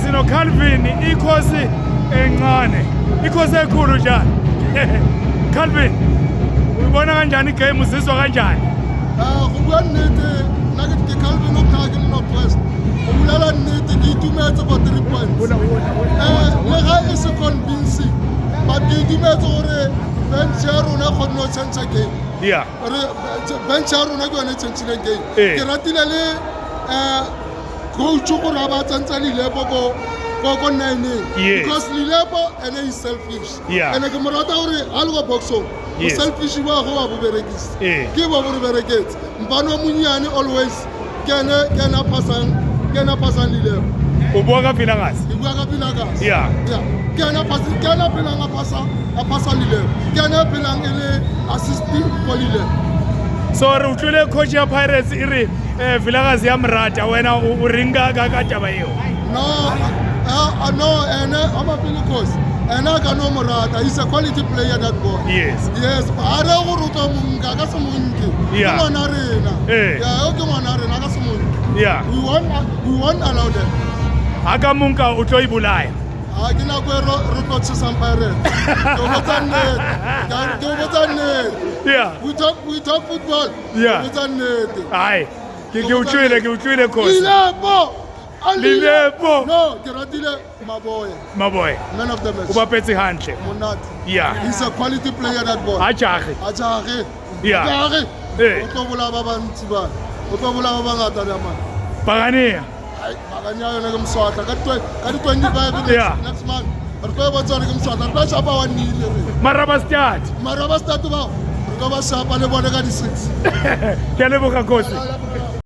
Sino Calvin ikhosi encane. Ikhosi ekhulu njani? Calvin. Ubona kanjani igame uzizwa kanjani? Go nnete nna ke Calvin o nna ke North West. Go bolela nnete ke itumetse for 3 points. Le ga e se convincing. But ke itumetse gore bench ya rona go no change game. Yeah. Bench ya rona ke yone change game. Ke ratile le coach go ra ba tsantsa Lilepo go 9 because Lilepo and he is selfish. And ke mo rata gore a le go boxo. Selfish ba go ba boberekisi. Ke ba bo bereketse. Mpano munyane always kena pasan Lilepo. O bua ka Vilakazi. Ke bua ka Vilakazi. Yeah. Kena pelang a pasa Lilepo. Kena pelang ele assisting for Lilepo. So re utlwile coach ya Pirates e re Vilakazi ya mrata wena o ringa ka taba eo. No, and I'm a Billy coach. And I can no Morata. He's a quality player, that boy. Yes. But I don't want to Yeah. Come on, Arena. Yeah, come on, Arena. Yeah. We won't allow them. Akamunka utlo ibulaya. I cannot go root to some Pirates. Yeah. We talk football. Yeah. Ai. Ke utlwile coach. Lilepo. No, Geradile, my boy. My boy. Man of the match. Ubapetse hantle. Monat. Yeah. He's a quality player, that boy. Ajare. Yeah. Ajare. Eh. Otobula baba ntiba. Otobula baba ngata ya man. Pagania. Ai, Pagania yona kumswata. Ka 25 next month. Barko ba tsana kumswata. Ba shapa wa nile. Maraba start ba. Re ka ba shapa le bone ka di 6. Ke leboga kosi.